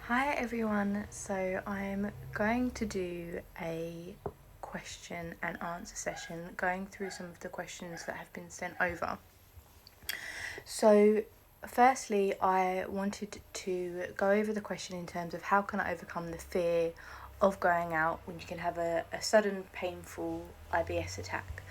Hi everyone, so I'm going to do a question and answer session going through some of the questions that have been sent over. So firstly, I wanted to go over the question in terms of how can I overcome the fear of going out when you can have a sudden painful IBS attack.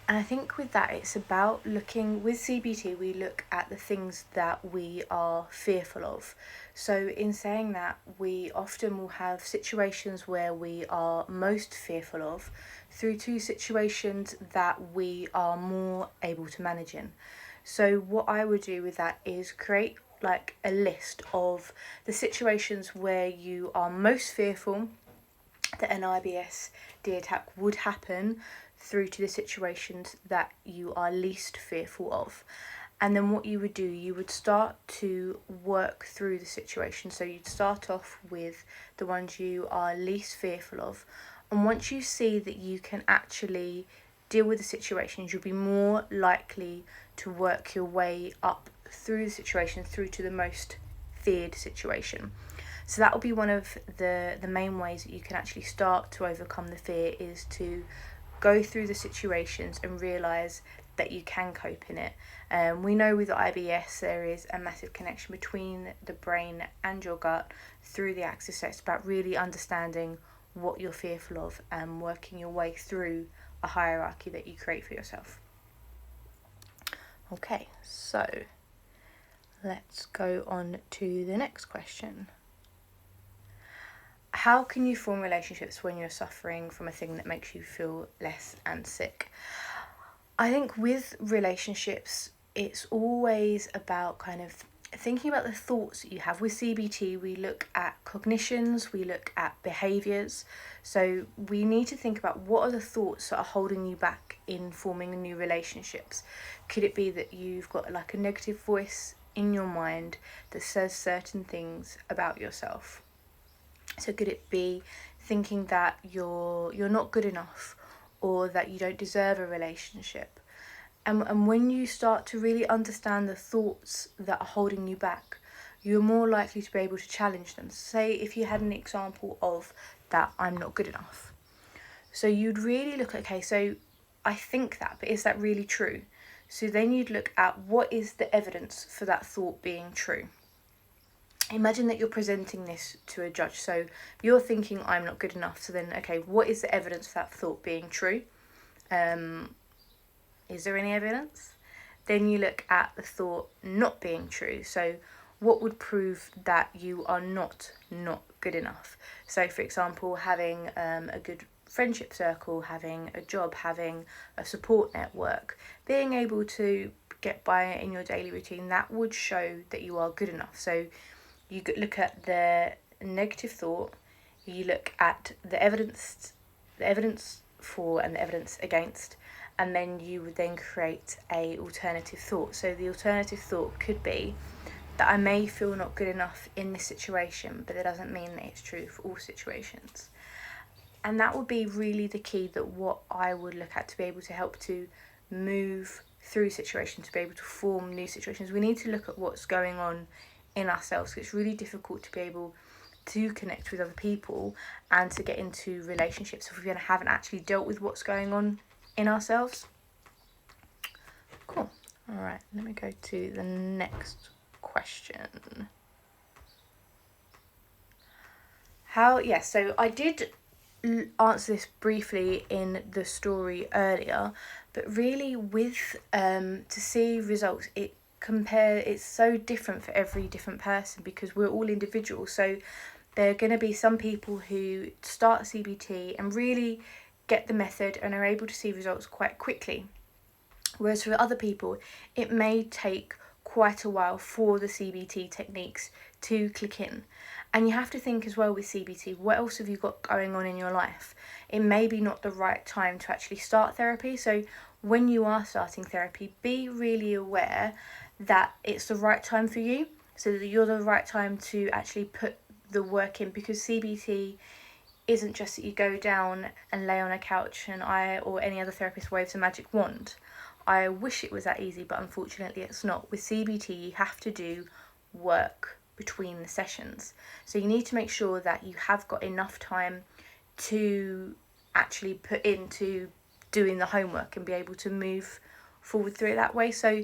And I think with that, it's about looking, with CBT, we look at the things that we are fearful of. So in saying that, we often will have situations where we are most fearful of through to situations that we are more able to manage in. So what I would do with that is create like a list of the situations where you are most fearful that an IBS D attack would happen through to the situations that you are least fearful of. And then what you would do, you would start to work through the situation. So you'd start off with the ones you are least fearful of. And once you see that you can actually deal with the situations, you'll be more likely to work your way up through the situation, through to the most feared situation. So that will be one of the main ways that you can actually start to overcome the fear, is to go through the situations and realise that you can cope in it. We know with IBS there is a massive connection between the brain and your gut through the axis, so it's about really understanding what you're fearful of and working your way through a hierarchy that you create for yourself. Okay, so let's go on to the next question. How can you form relationships when you're suffering from a thing that makes you feel less and sick? I think with relationships, it's always about kind of thinking about the thoughts that you have. With CBT, we look at cognitions, we look at behaviours. So we need to think about what are the thoughts that are holding you back in forming new relationships. Could it be that you've got like a negative voice in your mind that says certain things about yourself? So could it be thinking that you're not good enough, or that you don't deserve a relationship? And when you start to really understand the thoughts that are holding you back, you're more likely to be able to challenge them. Say if you had an example of that, I'm not good enough. So you'd really look at, okay, so I think that, but is that really true? So then you'd look at what is the evidence for that thought being true. Imagine that you're presenting this to a judge. So you're thinking I'm not good enough. So then, okay, what is the evidence for that thought being true? Is there any evidence? Then you look at the thought not being true. So what would prove that you are not good enough? So for example, having a good friendship circle, having a job, having a support network, being able to get by in your daily routine, that would show that you are good enough. So you could look at the negative thought, you look at the evidence for and the evidence against, and then you would then create a alternative thought. So the alternative thought could be that I may feel not good enough in this situation, but that doesn't mean that it's true for all situations. And that would be really the key, that what I would look at to be able to help to move through situations, to be able to form new situations. We need to look at what's going on in ourselves. It's really difficult to be able to connect with other people and to get into relationships if we haven't actually dealt with what's going on in ourselves. Cool. All right, let me go to the next question. So I did answer this briefly in the story earlier, but really with to see results, it's so different for every different person, because we're all individuals. So there are going to be some people who start CBT and really get the method and are able to see results quite quickly, whereas for other people it may take quite a while for the CBT techniques to click in. And you have to think as well with CBT, what else have you got going on in your life? It may be not the right time to actually start therapy. So when you are starting therapy, be really aware that it's the right time for you, so that you're the right time to actually put the work in, because CBT isn't just that you go down and lay on a couch and I or any other therapist waves a magic wand. I wish it was that easy, but unfortunately it's not. With CBT, you have to do work between the sessions. So you need to make sure that you have got enough time to actually put into doing the homework and be able to move forward through it that way. So,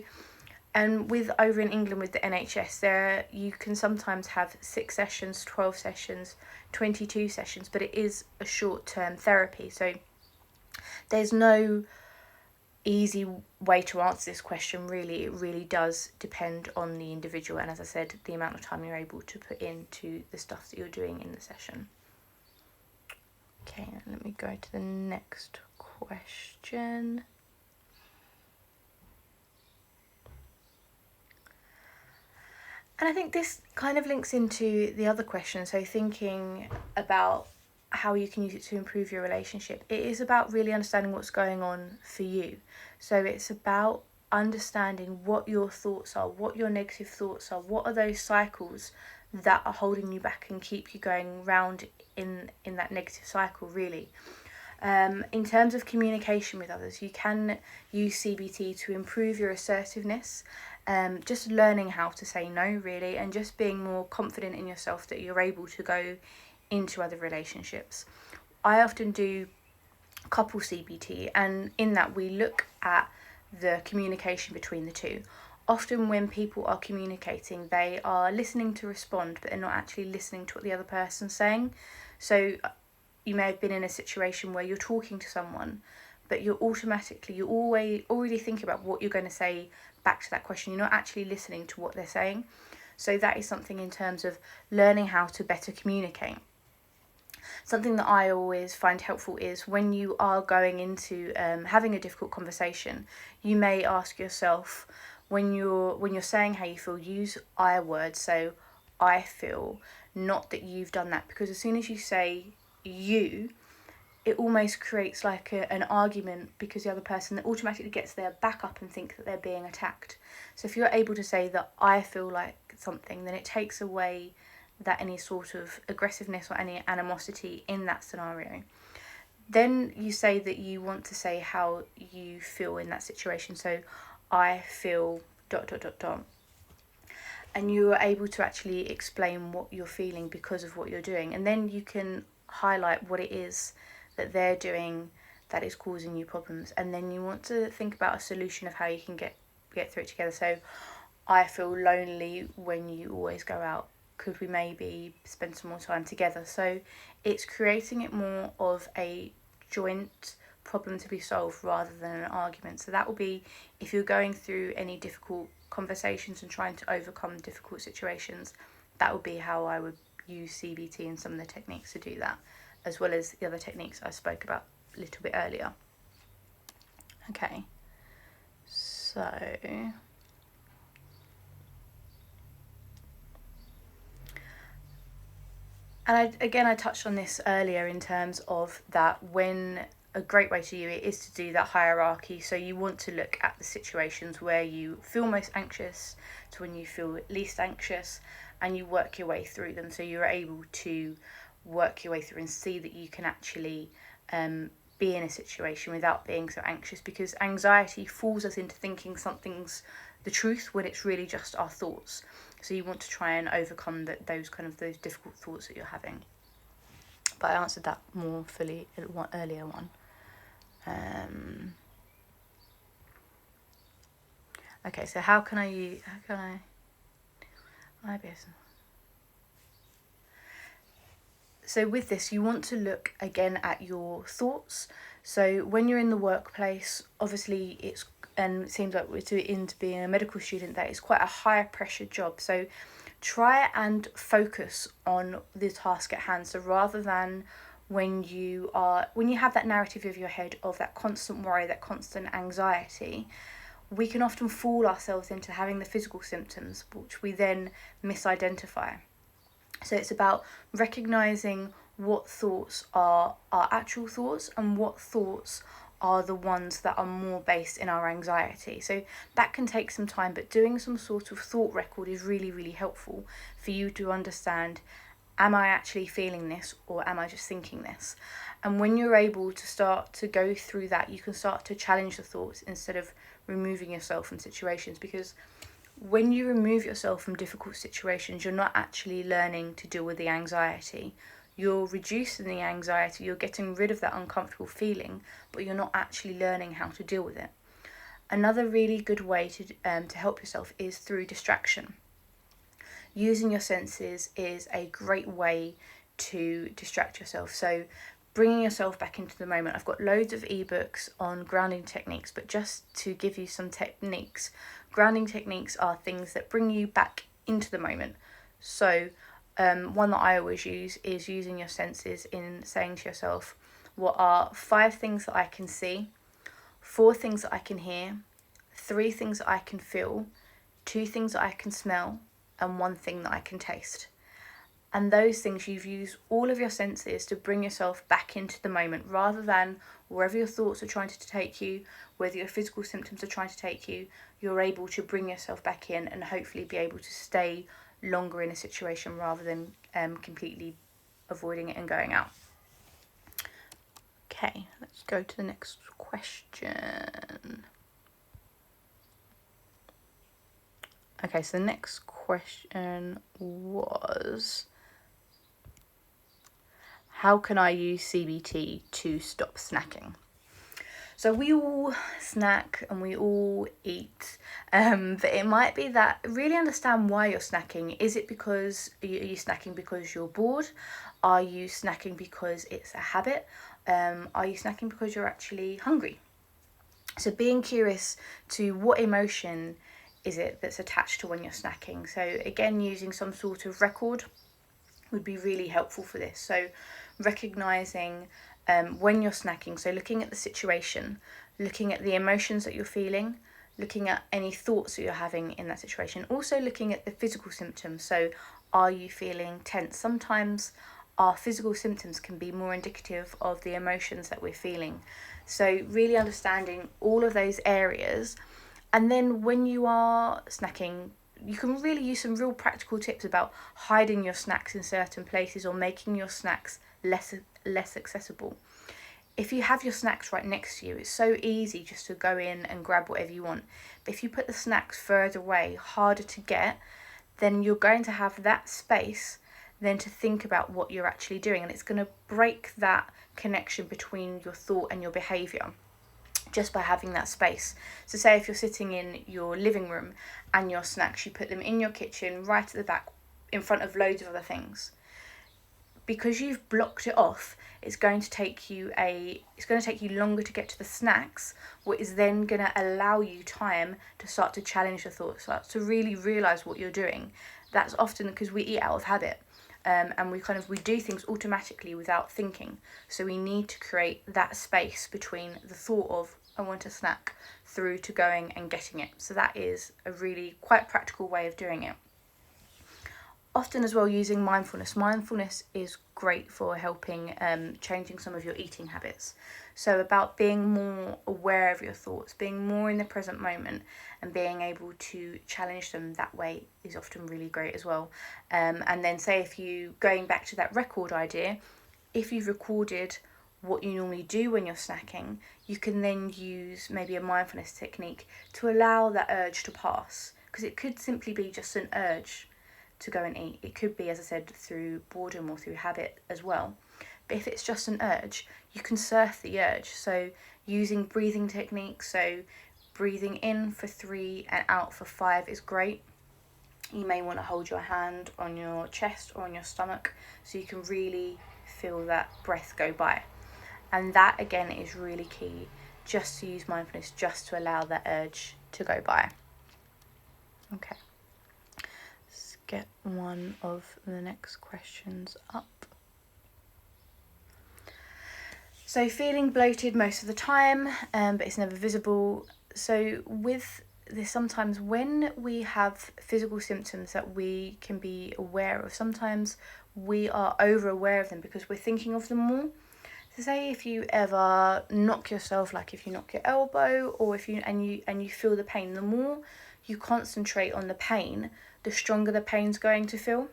and with over in England with the NHS, there you can sometimes have 6 sessions, 12 sessions, 22 sessions, but it is a short-term therapy. So there's no easy way to answer this question, really. It really does depend on the individual, and as I said, the amount of time you're able to put into the stuff that you're doing in the session. Okay, let me go to the next question. And I think this kind of links into the other question. So thinking about how you can use it to improve your relationship. It is about really understanding what's going on for you. So it's about understanding what your thoughts are, what your negative thoughts are, what are those cycles that are holding you back and keep you going round in that negative cycle, really. In terms of communication with others, you can use CBT to improve your assertiveness, just learning how to say no, really, and just being more confident in yourself that you're able to go into other relationships. I often do couple CBT, and in that we look at the communication between the two. Often when people are communicating, they are listening to respond, but they're not actually listening to what the other person's saying. So you may have been in a situation where you're talking to someone, but you're already thinking about what you're going to say back to that question. You're not actually listening to what they're saying. So that is something in terms of learning how to better communicate. Something that I always find helpful is when you are going into having a difficult conversation, you may ask yourself, when you're saying how you feel, use I words. So I feel, not that you've done that, because as soon as you say you, it almost creates like an argument, because the other person automatically gets their back up and think that they're being attacked. So if you're able to say that I feel like something, then it takes away that any sort of aggressiveness or any animosity in that scenario. Then you say that you want to say how you feel in that situation. So I feel ... And you are able to actually explain what you're feeling because of what you're doing, and then you can highlight what it is that they're doing that is causing you problems, and then you want to think about a solution of how you can get through it together. So I feel lonely when you always go out. Could we maybe spend some more time together? So it's creating it more of a joint problem to be solved rather than an argument. So that will be if you're going through any difficult conversations and trying to overcome difficult situations, that would be how I would use CBT and some of the techniques to do that, as well as the other techniques I spoke about a little bit earlier. Okay, so and I touched on this earlier in terms of that when a great way to do it is to do that hierarchy. So you want to look at the situations where you feel most anxious to when you feel least anxious, and you work your way through them. So you're able to work your way through and see that you can actually be in a situation without being so anxious, because anxiety fools us into thinking something's the truth when it's really just our thoughts. So you want to try and overcome those difficult thoughts that you're having. But I answered that more fully in one earlier one. Okay, so how can I IBS? So with this, you want to look again at your thoughts. So when you're in the workplace, obviously it seems like into being a medical student, that is quite a high pressure job. So try and focus on the task at hand. So rather than when you have that narrative of your head of that constant worry, that constant anxiety, we can often fool ourselves into having the physical symptoms, which we then misidentify. So it's about recognising what thoughts are our actual thoughts and what thoughts are the ones that are more based in our anxiety. So that can take some time, but doing some sort of thought record is really, really helpful for you to understand, am I actually feeling this or am I just thinking this? And when you're able to start to go through that, you can start to challenge the thoughts instead of removing yourself from situations, because when you remove yourself from difficult situations, you're not actually learning to deal with the anxiety. You're reducing the anxiety, you're getting rid of that uncomfortable feeling, but you're not actually learning how to deal with it. Another really good way to help yourself is through distraction. Using your senses is a great way to distract yourself. So bringing yourself back into the moment. I've got loads of ebooks on grounding techniques, but just to give you some techniques, grounding techniques are things that bring you back into the moment. So one that I always use is using your senses in saying to yourself, what are 5 things that I can see, 4 things that I can hear, 3 things that I can feel, 2 things that I can smell, and 1 thing that I can taste. And those things, you've used all of your senses to bring yourself back into the moment, rather than wherever your thoughts are trying to take you, whether your physical symptoms are trying to take you, you're able to bring yourself back in and hopefully be able to stay longer in a situation rather than completely avoiding it and going out. Okay, let's go to the next question. Okay, so the next question was, how can I use CBT to stop snacking? So we all snack and we all eat, but it might be that really understand why you're snacking. Is it because, are you snacking because you're bored? Are you snacking because it's a habit? Are you snacking because you're actually hungry? So being curious to what emotion is it that's attached to when you're snacking. So again, using some sort of record would be really helpful for this. So recognizing when you're snacking, so looking at the situation, looking at the emotions that you're feeling, looking at any thoughts that you're having in that situation, also looking at the physical symptoms. So are you feeling tense? Sometimes our physical symptoms can be more indicative of the emotions that we're feeling. So really understanding all of those areas. And then when you are snacking, you can really use some real practical tips about hiding your snacks in certain places or making your snacks less accessible. If you have your snacks right next to you, it's so easy just to go in and grab whatever you want. But if you put the snacks further away, harder to get, then you're going to have that space then to think about what you're actually doing, and it's going to break that connection between your thought and your behaviour just by having that space. So say if you're sitting in your living room and your snacks, you put them in your kitchen right at the back in front of loads of other things. Because you've blocked it off, it's going to take you longer to get to the snacks, what is then going to allow you time to start to challenge your thoughts, start to really realise what you're doing. That's often because we eat out of habit. And we do things automatically without thinking. So we need to create that space between the thought of I want a snack through to going and getting it. So that is a really quite practical way of doing it. Often as well, using mindfulness. Mindfulness is great for helping changing some of your eating habits. So about being more aware of your thoughts, being more in the present moment and being able to challenge them that way is often really great as well. And then say if you, going back to that record idea, if you've recorded what you normally do when you're snacking, you can then use maybe a mindfulness technique to allow that urge to pass. Because it could simply be just an urge to go and eat. It could be, as I said, through boredom or through habit as well. But if it's just an urge, you can surf the urge. So using breathing techniques, so breathing in for 3 and out for 5 is great. You may want to hold your hand on your chest or on your stomach so you can really feel that breath go by. And that again is really key, just to use mindfulness, just to allow that urge to go by. Okay. Let's get one of the next questions up. So feeling bloated most of the time, but it's never visible. So with this, sometimes when we have physical symptoms that we can be aware of, sometimes we are over aware of them because we're thinking of them more. So say if you ever knock yourself, like if you knock your elbow, or if you feel the pain, the more you concentrate on the pain, the stronger the pain's going to feel.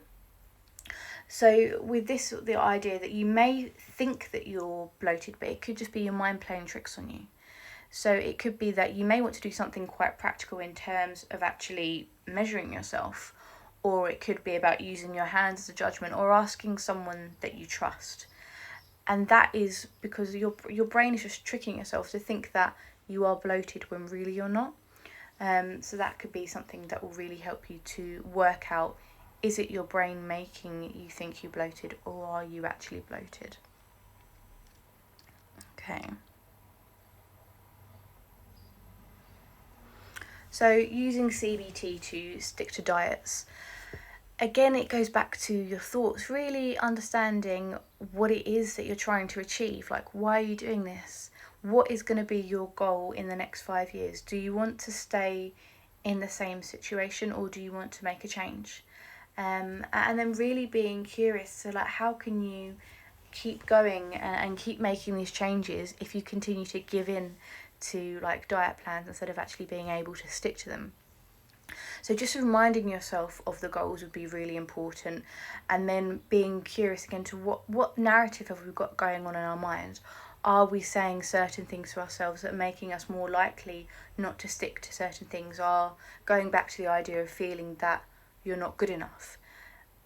So with this, the idea that you may think that you're bloated, but it could just be your mind playing tricks on you. So it could be that you may want to do something quite practical in terms of actually measuring yourself, or it could be about using your hands as a judgment or asking someone that you trust. And that is because your brain is just tricking yourself to think that you are bloated when really you're not. So that could be something that will really help you to work out, is it your brain making you think you bloated, or are you actually bloated? Okay. So using CBT to stick to diets, again, it goes back to your thoughts, really understanding what it is that you're trying to achieve. Like, why are you doing this? What is going to be your goal in the next 5 years? Do you want to stay in the same situation, or do you want to make a change? And then really being curious. So like, how can you keep going and keep making these changes if you continue to give in to like diet plans instead of actually being able to stick to them? So just reminding yourself of the goals would be really important, and then being curious again to what narrative have we got going on in our minds. Are we saying certain things to ourselves that are making us more likely not to stick to certain things? Are going back to the idea of feeling that you're not good enough.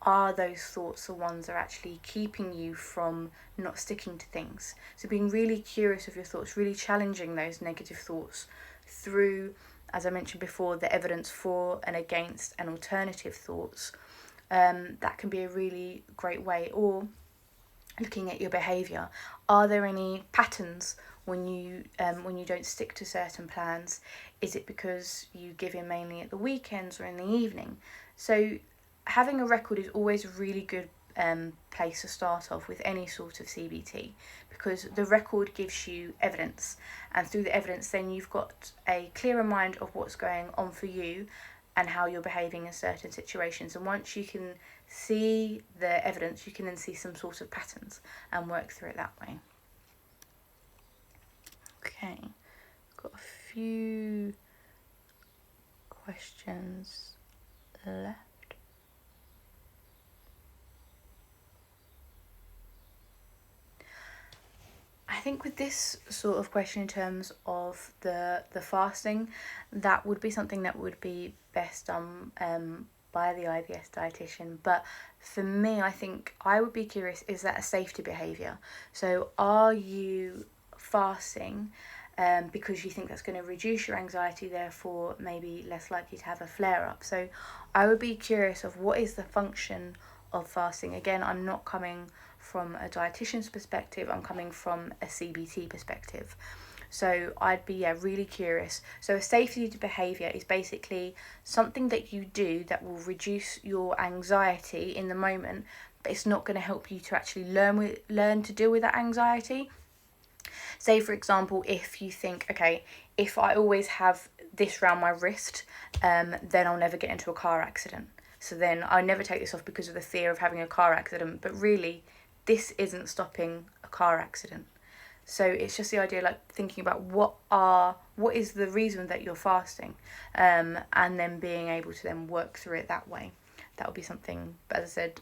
Are those thoughts the ones that are actually keeping you from not sticking to things? So being really curious of your thoughts, really challenging those negative thoughts through, as I mentioned before, the evidence for and against and alternative thoughts. That can be a really great way. Or looking at your behaviour. Are there any patterns when you don't stick to certain plans? Is it because you give in mainly at the weekends or in the evening? So having a record is always a really good place to start off with any sort of CBT, because the record gives you evidence, and through the evidence then you've got a clearer mind of what's going on for you and how you're behaving in certain situations. And once you can see the evidence, you can then see some sort of patterns and work through it that way. Okay, got a few questions left. I think with this sort of question in terms of the fasting, that would be something that would be best done by the IBS dietitian. But for me, I think I would be curious, is that a safety behaviour? So are you fasting because you think that's going to reduce your anxiety, therefore maybe less likely to have a flare-up? So I would be curious of what is the function of fasting. Again, I'm not coming from a dietitian's perspective, I'm coming from a CBT perspective. So I'd be really curious. So a safety behaviour is basically something that you do that will reduce your anxiety in the moment, but it's not going to help you to actually learn to deal with that anxiety. Say, for example, if you think, okay, if I always have this around my wrist, then I'll never get into a car accident. So then I never take this off because of the fear of having a car accident. But really, this isn't stopping a car accident. So it's just the idea, like thinking about what is the reason that you're fasting, and then being able to then work through it that way. That would be something. But as I said,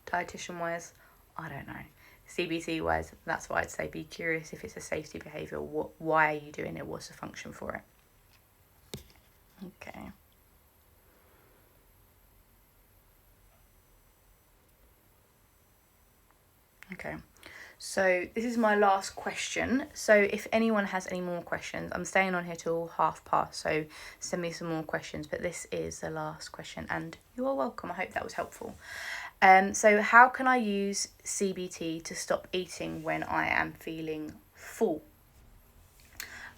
dietitian wise, I don't know. CBT wise, that's why I'd say be curious if it's a safety behaviour. Why are you doing it? What's the function for it? Okay. Okay, so this is my last question. So if anyone has any more questions, I'm staying on here till past, so send me some more questions. But this is the last question, and you are welcome. I hope that was helpful. So how can I use CBT to stop eating when I am feeling full?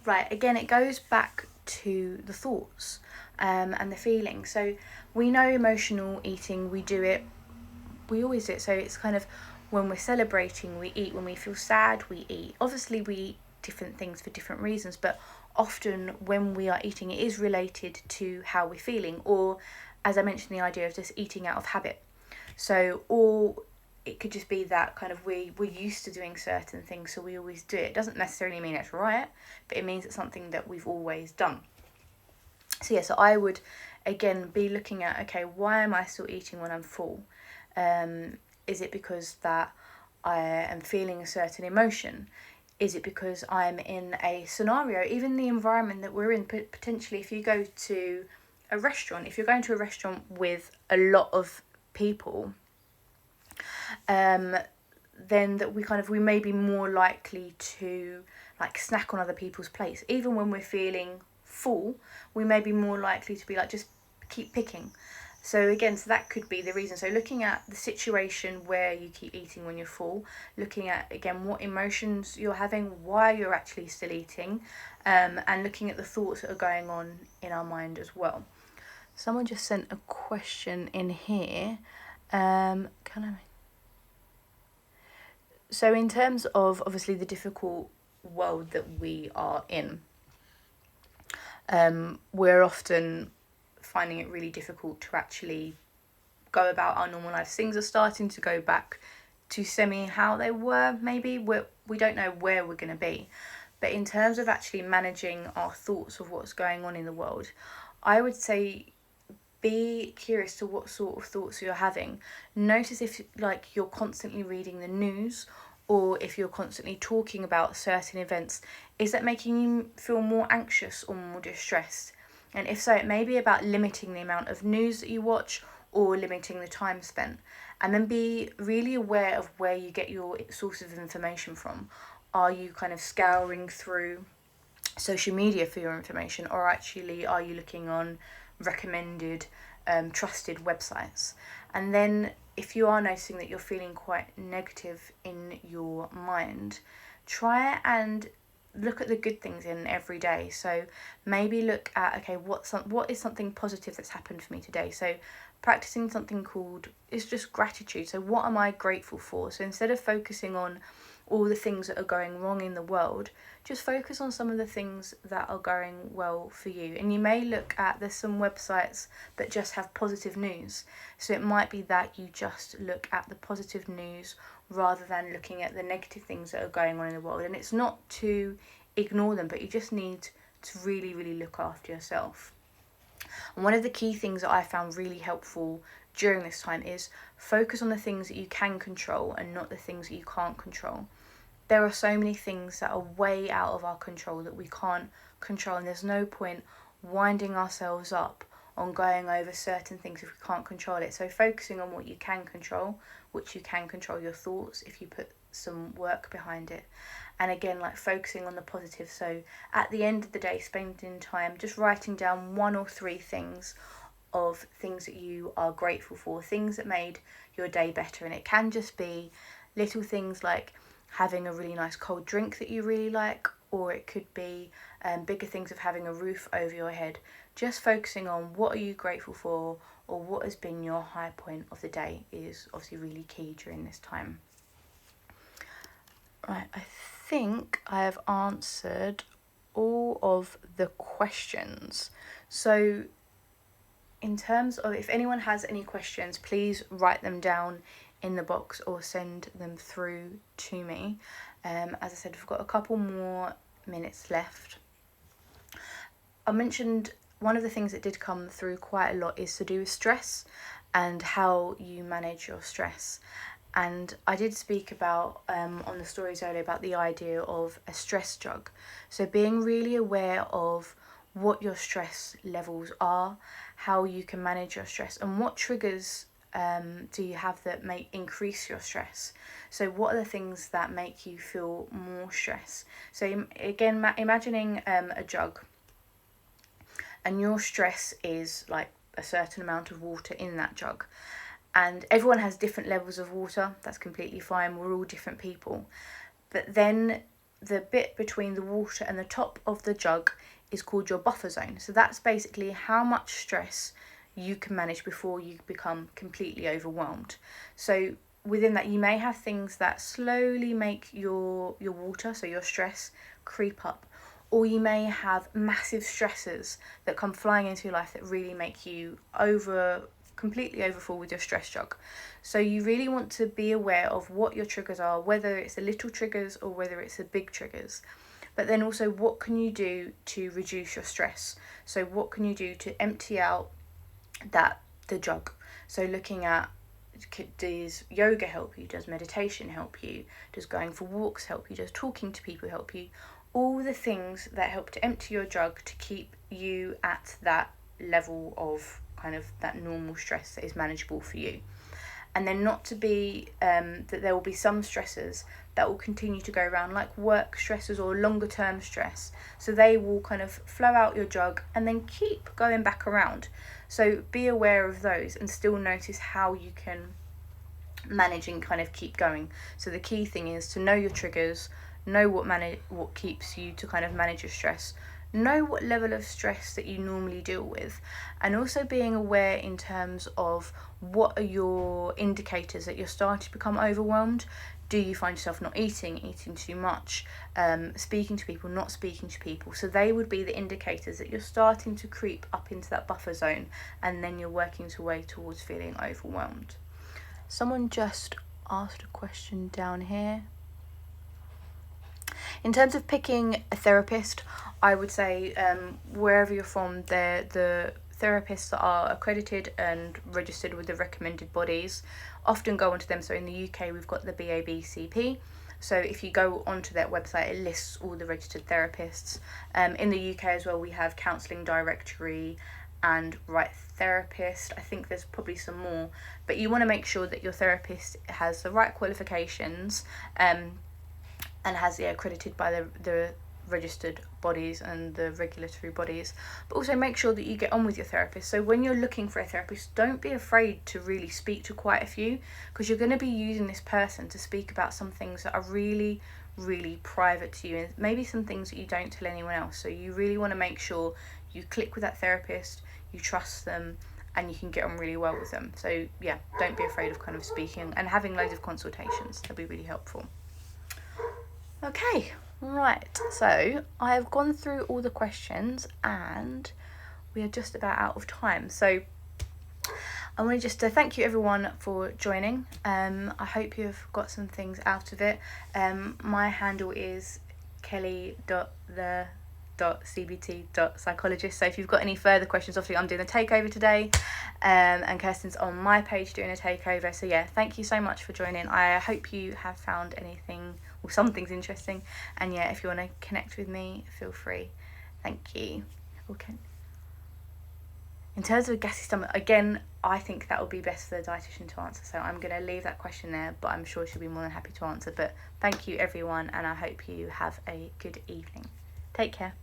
Right, again, it goes back to the thoughts and the feeling. So we know emotional eating, we always do it. So it's kind of, when we're celebrating, we eat. When we feel sad, we eat. Obviously, we eat different things for different reasons, but often when we are eating, it is related to how we're feeling, or, as I mentioned, the idea of just eating out of habit. So, or it could just be that kind of we're used to doing certain things, so we always do it. It doesn't necessarily mean it's right, but it means it's something that we've always done. So yeah, so I would, again, be looking at, okay, why am I still eating when I'm full? Is it because that I am feeling a certain emotion? Is it because I'm in a scenario, even the environment that we're in, potentially if you go to a restaurant, if you're going to a restaurant with a lot of people, then that we may be more likely to like snack on other people's plates. Even when we're feeling full, we may be more likely to be like, just keep picking. So again, so that could be the reason. So looking at the situation where you keep eating when you're full, looking at, again, what emotions you're having, why you're actually still eating, and looking at the thoughts that are going on in our mind as well. Someone just sent a question in here. So in terms of obviously the difficult world that we are in, we're often finding it really difficult to actually go about our normal lives. Things are starting to go back to semi how they were, maybe. We don't know where we're going to be. But in terms of actually managing our thoughts of what's going on in the world, I would say be curious to what sort of thoughts you're having. Notice if like you're constantly reading the news, or if you're constantly talking about certain events. Is that making you feel more anxious or more distressed? And if so, it may be about limiting the amount of news that you watch or limiting the time spent. And then be really aware of where you get your sources of information from. Are you kind of scouring through social media for your information, or actually are you looking on recommended, trusted websites? And then if you are noticing that you're feeling quite negative in your mind, try and look at the good things in every day. So maybe look at, okay, what is something positive that's happened for me today? So practicing something called is just gratitude. So what am I grateful for? So instead of focusing on all the things that are going wrong in the world, just focus on some of the things that are going well for you. And you may look at, there's some websites that just have positive news. So it might be that you just look at the positive news rather than looking at the negative things that are going on in the world. And it's not to ignore them, but you just need to really, really look after yourself. And one of the key things that I found really helpful during this time is focus on the things that you can control and not the things that you can't control. There are so many things that are way out of our control that we can't control, and there's no point winding ourselves up on going over certain things if we can't control it. So focusing on what you can control, which you can control your thoughts if you put some work behind it. And again, like focusing on the positive. So at the end of the day, spending time just writing down 1 or 3 things of things that you are grateful for, things that made your day better. And it can just be little things like having a really nice cold drink that you really like, or it could be bigger things of having a roof over your head. Just focusing on what are you grateful for, or what has been your high point of the day is obviously really key during this time. Right, I think I have answered all of the questions. So in terms of, if anyone has any questions, please write them down in the box or send them through to me. As I said, we've got a couple more minutes left. I mentioned one of the things that did come through quite a lot is to do with stress and how you manage your stress. And I did speak about on the stories earlier about the idea of a stress jug. So being really aware of what your stress levels are, how you can manage your stress, and what triggers do you have that may increase your stress. So what are the things that make you feel more stress? So again, imagining a jug, and your stress is like a certain amount of water in that jug. And everyone has different levels of water. That's completely fine. We're all different people. But then the bit between the water and the top of the jug is called your buffer zone. So that's basically how much stress you can manage before you become completely overwhelmed. So within that, you may have things that slowly make your water, so your stress, creep up. Or you may have massive stressors that come flying into your life that really make you completely overfull with your stress jug. So you really want to be aware of what your triggers are, whether it's the little triggers or whether it's the big triggers. But then also, what can you do to reduce your stress? So what can you do to empty out the jug? So looking at Does yoga help you? Does meditation help you? Does going for walks help you? Does talking to people help you? All the things that help to empty your drug to keep you at that level of kind of that normal stress that is manageable for you. And then not to be, that there will be some stressors that will continue to go around, like work stressors or longer term stress. So they will kind of flow out your drug and then keep going back around. So be aware of those and still notice how you can manage and kind of keep going. So the key thing is to know your triggers, know what keeps you to kind of manage your stress, know what level of stress that you normally deal with, and also being aware in terms of what are your indicators that you're starting to become overwhelmed. Do you find yourself not eating too much, speaking to people, not speaking to people? So they would be the indicators that you're starting to creep up into that buffer zone, and then you're working your way towards feeling overwhelmed. Someone just asked a question down here. In terms of picking a therapist, I would say wherever you're from, the therapists that are accredited and registered with the recommended bodies often go onto them. So in the UK, we've got the BABCP. So if you go onto that website, it lists all the registered therapists. In the UK as well, we have Counselling Directory and Right Therapist. I think there's probably some more, but you want to make sure that your therapist has the right qualifications and has accredited by the registered bodies and the regulatory bodies. But also make sure that you get on with your therapist. So when you're looking for a therapist, don't be afraid to really speak to quite a few, because you're going to be using this person to speak about some things that are really, really private to you, and maybe some things that you don't tell anyone else. So you really want to make sure you click with that therapist, you trust them, and you can get on really well with them. So yeah, don't be afraid of kind of speaking and having loads of consultations. That'll be really helpful. Okay, right, so I have gone through all the questions and we are just about out of time. So I want to just thank you everyone for joining. I hope you've got some things out of it. My handle is kelly.the.cbt.psychologist. So if you've got any further questions, obviously I'm doing a takeover today, and Kirsten's on my page doing a takeover. So yeah, thank you so much for joining. I hope you have found anything or something's interesting, and yeah, if you want to connect with me, feel free. Thank you. Okay. In terms of a gassy stomach, again, I think that would be best for the dietitian to answer, so I'm going to leave that question there, but I'm sure she'll be more than happy to answer. But thank you everyone, and I hope you have a good evening. Take care.